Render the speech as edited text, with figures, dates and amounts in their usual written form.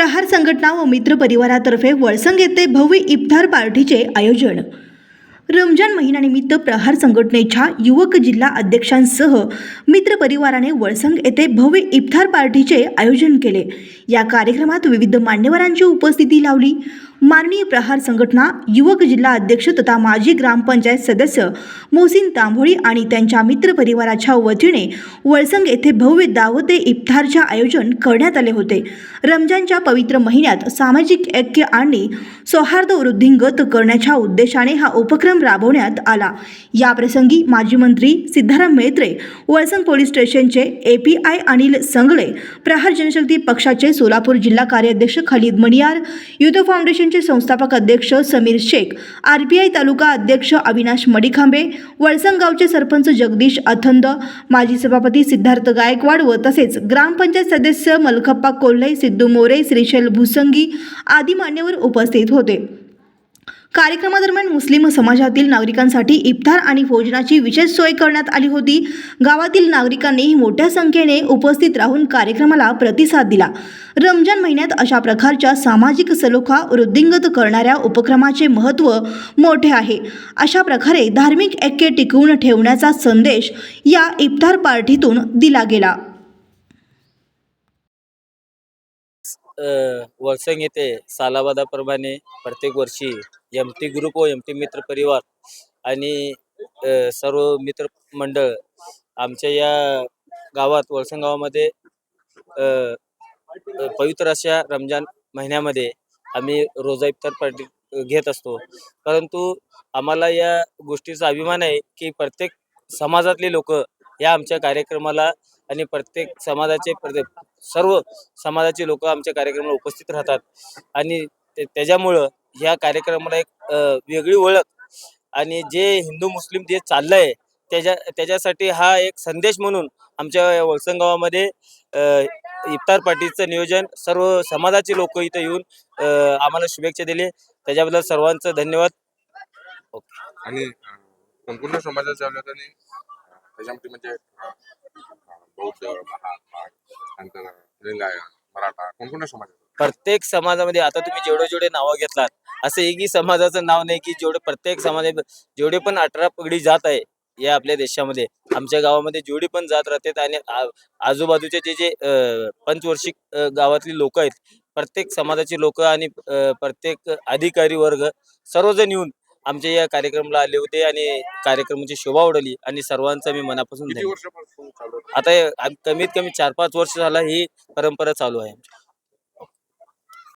प्रहार संघटना व मित्र परिवारातर्फे वळसंग येथे भव्य इफ्तार पार्टीचे आयोजन। रमजान महिन्यानिमित्त प्रहार संघटनेच्या युवक जिल्हा अध्यक्षांसह मित्र परिवाराने वळसंग येथे भव्य इफ्तार पार्टीचे आयोजन केले। या कार्यक्रमात विविध मान्यवरांची उपस्थिती लावली। माननीय प्रहार संघटना युवक जिल्हा अध्यक्ष तथा माजी ग्रामपंचायत सदस्य मोहसिन तांभोळी आणि त्यांच्या मित्र परिवाराच्या वतीने वळसंग येथे भव्य दावत इफ्तारचे आयोजन करण्यात आले होते। रमजानच्या पवित्र महिन्यात सामाजिक ऐक्य आणि सौहार्द वृद्धिंगत करण्याच्या उद्देशाने हा उपक्रम राबवण्यात आला। या प्रसंगी माजी मंत्री सिद्धाराम मेत्रे, वळसंग पोलीस स्टेशनचे API अनिल संगळे, प्रहार जनशक्ती पक्षाचे सोलापूर जिल्हा कार्याध्यक्ष खालिद मणियार, युथ फाउंडेशनचे संस्थापक अध्यक्ष समीर शेख, RPI तालुका अध्यक्ष अविनाश मडिखांबे, वळसंग गावचे सरपंच जगदीश अथंद, माजी सभापती सिद्धार्थ गायकवाड व तसेच ग्रामपंचायत सदस्य मलखप्पा कोल्हे, सिद्धू मोरे, श्रीशैल भुसंगी आदी मान्यवर उपस्थित होते। कार्यक्रमादरम्यान मुस्लिम समाजातील नागरिकांसाठी इफ्तार आणि भोजनाची विशेष सोय करण्यात आली होती। गावातील नागरिकांनी मोठ्या संख्येने उपस्थित राहून कार्यक्रमाला प्रतिसाद दिला। रमजान महिन्यात अशा प्रकारच्या सामाजिक सलोखा वृद्धिंगत करणाऱ्या उपक्रमाचे महत्त्व मोठे आहे। अशा प्रकारे धार्मिक ऐक्य टिकवून ठेवण्याचा संदेश या इफ्तार पार्टीतून दिला गेला। वळसंग येथे सालाबादाप्रमाणे प्रत्येक वर्षी MT ग्रुप व MT मित्र परिवार आणि सर्व मित्र मंडळ आमच्या या गावात वळसंग गावामध्ये पवित्र अशा रमजान महिन्यामध्ये आम्ही रोजा इफ्तार पार्टी घेत असतो। परंतु आम्हाला या गोष्टीचा अभिमान आहे की प्रत्येक समाजातले लोक या आमच्या कार्यक्रमाला आणि प्रत्येक समाजाचे सर्व समाजाचे लोक आमच्या कार्यक्रमाला उपस्थित राहतात आणि त्याच्यामुळं ह्या कार्यक्रमाला एक वेगळी ओळख आणि जे हिंदू मुस्लिम जे चाललंय त्याच्यासाठी हा एक संदेश म्हणून आमच्या वळसंग गावामध्ये इफ्तार पार्टीचं नियोजन सर्व समाजाचे लोक इथे येऊन आम्हाला शुभेच्छा दिले, त्याच्याबद्दल सर्वांचं धन्यवाद। आणि कोणकोणत्या समाजाचे आले होते आणि त्याच्यामध्ये म्हणजे बौद्ध, महार, मराठा कोणकोणत्या समाज? प्रत्येक समाजामध्ये आता तुम्ही जेवढे नावं घेतलात असं एकही समाजाचं नाव नाही की प्रत्येक समाजात जेवढे पण 18 पगडी जात आहे या आपल्या देशामध्ये, आमच्या गावामध्ये जेवढी पण जात राहतात आणि आजूबाजूचे जे पंचवर्षिक गावातली लोक आहेत, प्रत्येक समाजाची लोक आणि प्रत्येक अधिकारी वर्ग सर्वजण येऊन आमच्या या कार्यक्रमाला आले होते आणि कार्यक्रमाची शोभा उडवली आणि सर्वांचा मी मनापासून किती वर्षापासून चालू आहे? आता कमीत कमी 4-5 वर्ष झाला ही परंपरा चालू आहे।